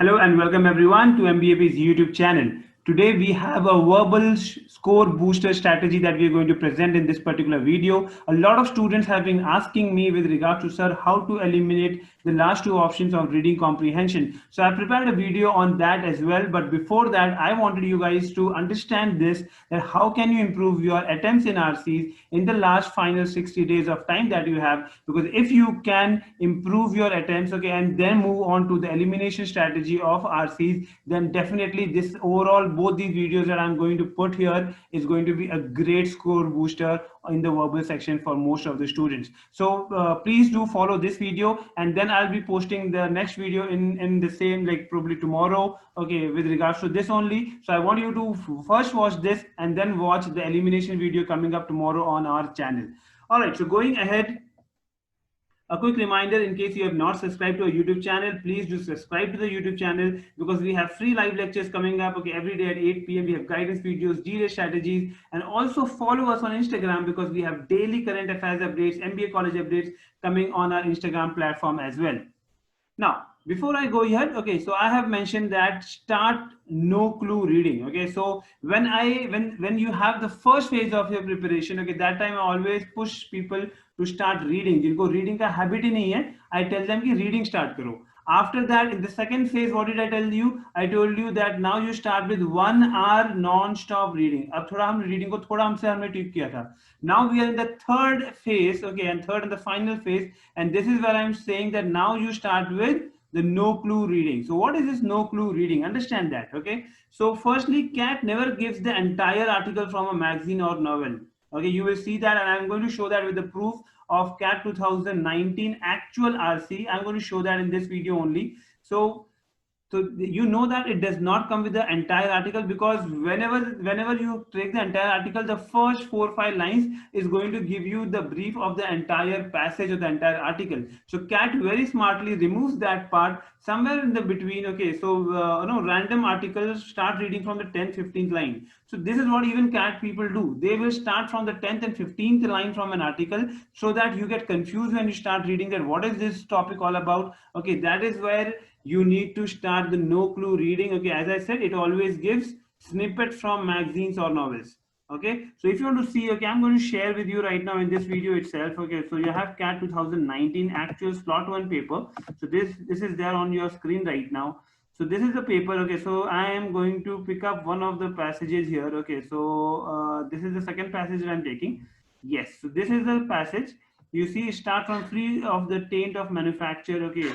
Hello and welcome everyone to MBAP's YouTube channel. Today we have a verbal score booster strategy that we are going to present in this particular video. A lot of students have been asking me with regard to sir how to eliminate the last two options of reading comprehension. So I prepared a video on that as well, but before that I wanted you guys to understand this, that how can you improve your attempts in RCs in the last final 60 days of time that you have, because if you can improve your attempts, okay, and then move on to the elimination strategy of RCs, then definitely this overall both these videos that I'm going to put here is going to be a great score booster in the verbal section for most of the students. So please do follow this video, and then I'll be posting the next video in the same, like probably tomorrow, okay, with regards to this only. So I want you to first watch this and then watch the elimination video coming up tomorrow on our channel. All right, so going ahead, a quick reminder, in case you have not subscribed to our YouTube channel, please do subscribe to the YouTube channel, because we have free live lectures coming up, okay, every day at 8 p.m. We have guidance videos, GD strategies, and also follow us on Instagram, because we have daily current affairs updates, MBA college updates coming on our Instagram platform as well. Now, before I go ahead, okay, so I have mentioned that start no clue reading. Okay, so when you have the first phase of your preparation, okay, that time I always push people to start reading. जिनको reading का habit ही नहीं है, I tell them कि reading start करो. After that, in the second phase, what did I tell you? I told you that now you start with 1 hour non-stop reading. अब थोड़ा हम reading को थोड़ा हमने tweak किया था. Now we are in the third phase, okay, and third and the final phase, and this is where I'm saying that now you start with the no clue reading. So what is this no clue reading? Understand that, okay? So firstly, CAT never gives the entire article from a magazine or novel. Okay, you will see that, and I'm going to show that with the proof of CAT 2019 actual RC. I'm going to show that in this video only. So you know that it does not come with the entire article, because whenever you take the entire article, the first 4 or 5 lines is going to give you the brief of the entire passage of the entire article. So CAT very smartly removes that part somewhere in the between. Okay, so random articles start reading from the 10th 15th line. So this is what even CAT people do. They will start from the 10th and 15th line from an article, so that you get confused when you start reading that what is this topic all about. Okay, that is where you need to start the no clue reading. Okay, as I said, it always gives snippets from magazines or novels. Okay, so if you want to see, okay, I'm going to share with you right now in this video itself. Okay, so you have CAT 2019 actual slot 1 paper. So this is there on your screen right now. So this is the paper. Okay, so I am going to pick up one of the passages here. Okay, so this is the second passage that I'm taking. Yes, so this is the passage. You see, start from free of the taint of manufacture. Okay,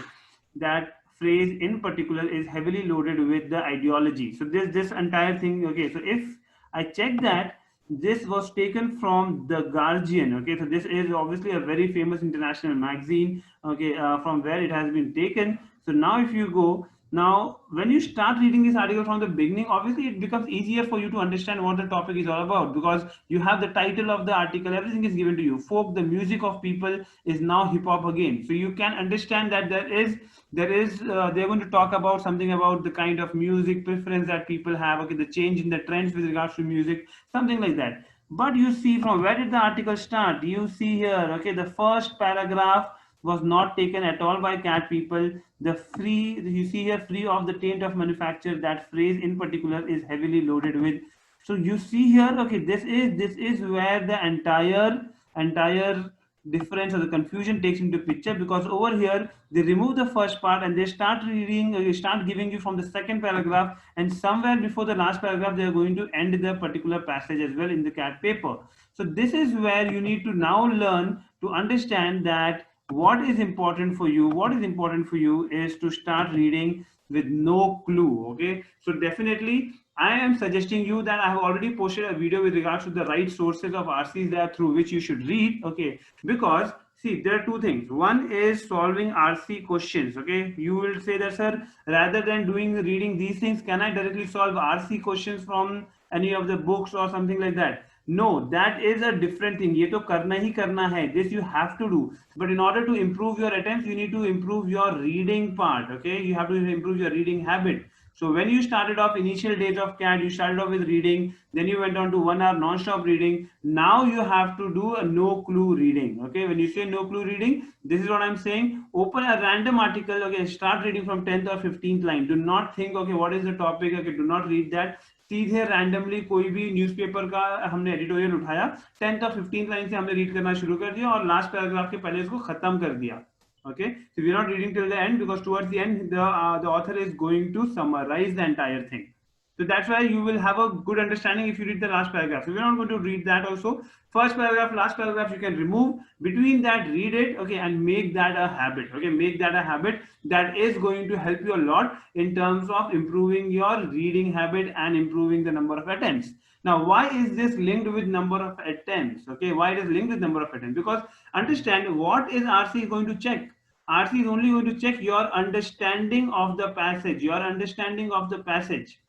that phrase in particular is heavily loaded with the ideology. So this entire thing, okay, so if I check that this was taken from the Guardian, okay, so this is obviously a very famous international magazine, okay, from where it has been taken. So now if you go, now when you start reading this article from the beginning, obviously it becomes easier for you to understand what the topic is all about, because you have the title of the article, everything is given to you. Folk, the music of people, is now hip hop again. So you can understand that they're going to talk about something about the kind of music preference that people have, okay, the change in the trends with regards to music, something like that. But you see, from where did the article start? You see here, okay, the first paragraph was not taken at all by CAT people. The free, you see here, free of the taint of manufacture, that phrase in particular is heavily loaded with. So you see here, okay, this is where the entire difference or the confusion takes into picture, because over here they remove the first part and they start reading, start giving you from the second paragraph, and somewhere before the last paragraph they are going to end the particular passage as well in the CAT paper. So this is where you need to now learn to understand that what is important for you is to start reading with no clue. Okay, so definitely I am suggesting you that I have already posted a video with regards to the right sources of RCs that through which you should read. Okay, because see, there are two things. One is solving RC questions. Okay, you will say that, sir, rather than reading these things, can I directly solve RC questions from any of the books or something like that? No, that is a different thing. ये तो करना ही करना है. This you have to do. But in order to improve your attempts, you need to improve your reading part. Okay, you have to improve your reading habit. So when you started off initial days of CAT, you started off with reading, then you went on to 1 hour non-stop reading. Now you have to do a no clue reading. Okay, when you say no clue reading, this is what I'm saying. Open a random article. Okay, start reading from 10th or 15th line. Do not think, okay, what is the topic? Okay, do not read that. सीधे randomly कोई भी newspaper का हमने editorial उठाया, 10th और 15th line से हमने read करना शुरू कर दिया और लास्ट पैराग्राफ के पहले इसको खत्म कर दिया. Okay, so we're not reading till the end because towards the end the author is going to summarize the entire thing. So that's why you will have a good understanding if you read the last paragraph. So we're not going to read that also. First paragraph, last paragraph you can remove. Between that, read it, okay, and make that a habit. Okay, make that a habit that is going to help you a lot in terms of improving your reading habit and improving the number of attempts. Now, why is this linked with number of attempts? Okay, why it is linked with number of attempts? Because understand what is RC is going to check. RC is only going to check your understanding of the passage, your understanding of the passage.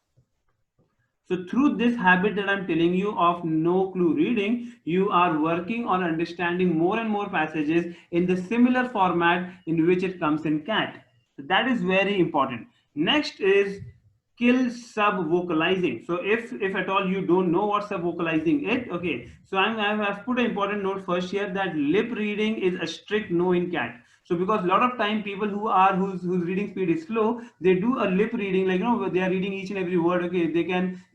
So through this habit that I'm telling you of no clue reading, you are working on understanding more and more passages in the similar format in which it comes in CAT. So that is very important. Next is kill sub vocalizing. So if at all you don't know what sub vocalizing is, okay, so I've put an important note first here that lip reading is a strict no in CAT. So because a lot of time people whose reading speed is slow, they do a lip reading, like, you know, they are reading each and every word. Okay,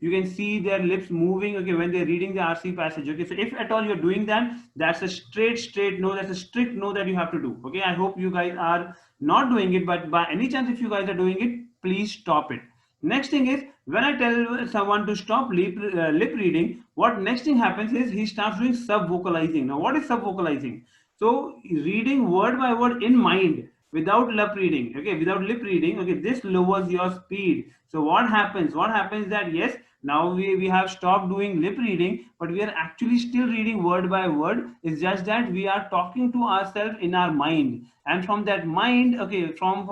you can see their lips moving. Okay, when they're reading the RC passage. Okay, so if at all you're doing that, that's a straight no. That's a strict no that you have to do. Okay, I hope you guys are not doing it, but by any chance if you guys are doing it, please stop it. Next thing is, when I tell someone to stop lip reading, what next thing happens is he starts doing sub vocalizing. Now, what is sub vocalizing? So reading word by word in mind without lip reading. Okay, without lip reading. Okay, this lowers your speed. So what happens? What happens that yes, now we have stopped doing lip reading, but we are actually still reading word by word. It's just that we are talking to ourselves in our mind, and from that mind, okay, from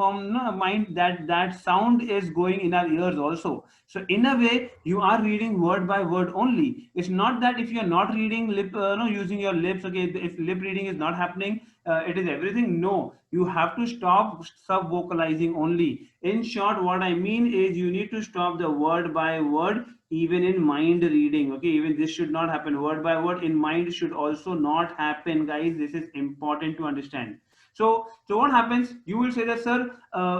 mind, that sound is going in our ears also. So in a way, you are reading word by word only. It's not that if you are not reading lip, no, using your lips, okay, if lip reading is not happening, it is everything. No, you have to stop sub vocalizing only. In short, what I mean is you need to stop the word by word even in mind reading. Okay, even this should not happen. Word by word in mind should also not happen, guys. This is important to understand. So what happens? You will say that, sir,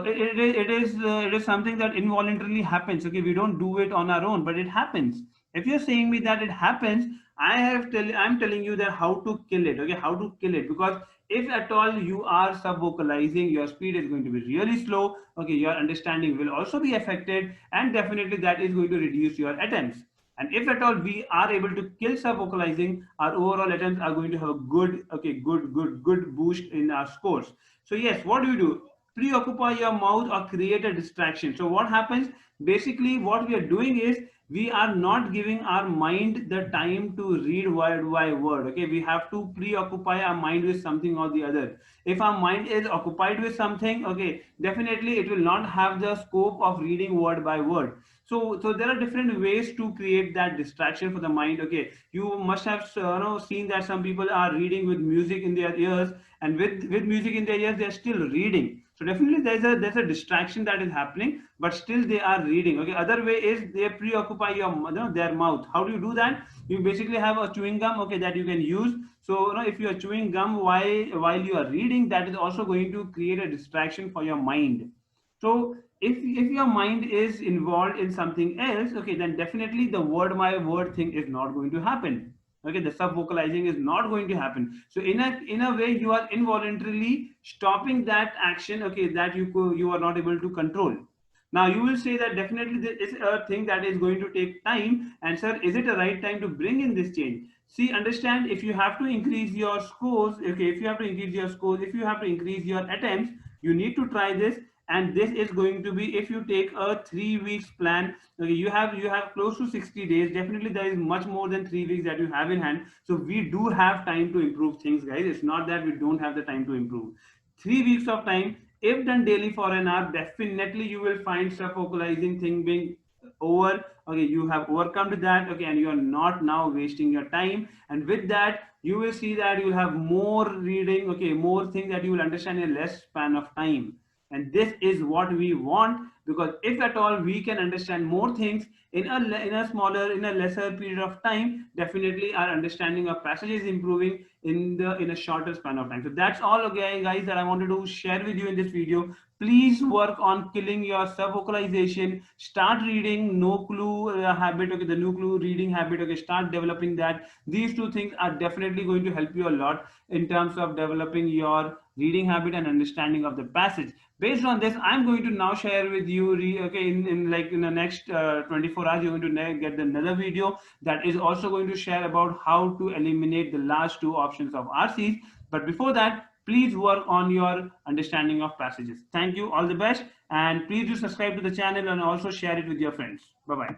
it is something that involuntarily happens. Okay, we don't do it on our own, but it happens. If you're saying me that it happens, I'm telling you that how to kill it. Okay, how to kill it, because if at all you are sub vocalizing, your speed is going to be really slow. Okay, your understanding will also be affected, and definitely that is going to reduce your attempts. And if at all we are able to kill sub vocalizing, our overall attempts are going to have a good, okay, good boost in our scores. So yes, what do? Preoccupy your mouth or create a distraction. So what happens? Basically, what we are doing is we are not giving our mind the time to read word by word. Okay, we have to preoccupy our mind with something or the other. If our mind is occupied with something, okay, definitely it will not have the scope of reading word by word. So there are different ways to create that distraction for the mind. Okay, you must have seen that some people are reading with music in their ears, and with music in their ears they are still reading. So definitely there's a distraction that is happening, but still they are reading. Okay, other way is they preoccupy their mouth. How do you do that? You basically have a chewing gum, okay, that you can use. So if you are chewing gum while you are reading, that is also going to create a distraction for your mind. So if your mind is involved in something else, okay, then definitely the word by word thing is not going to happen. Okay, the sub vocalizing is not going to happen. So in a way you are involuntarily stopping that action, okay, that you are not able to control. Now you will say that definitely this is a thing that is going to take time, and sir, is it a right time to bring in this change? See, understand, if you have to increase your scores, okay, if you have to increase your scores, if you have to increase your attempts, you need to try this. And this is going to be, if you take a 3 weeks plan, okay, you have close to 60 days. Definitely there is much more than 3 weeks that you have in hand. So we do have time to improve things, guys. It's not that we don't have the time to improve. 3 weeks of time, if done daily for an hour, definitely you will find sub vocalizing thing being over. Okay, you have overcome to that. Okay, and you are not now wasting your time. And with that, you will see that you will have more reading, okay, more things that you will understand in a less span of time. And this is what we want, because if at all we can understand more things in a lesser period of time, definitely our understanding of passage is improving in a shorter span of time. So that's all, okay guys, that I wanted to share with you in this video. Please work on killing your sub vocalization. Start reading no clue habit, okay, the no clue reading habit, okay, start developing that. These two things are definitely going to help you a lot in terms of developing your reading habit and understanding of the passage. Based on this, I'm going to now share with you, okay, in the next 24 hours, you're going to get another video that is also going to share about how to eliminate the last two options of RCs. But before that, please work on your understanding of passages. Thank you, all the best, and please do subscribe to the channel and also share it with your friends. Bye bye.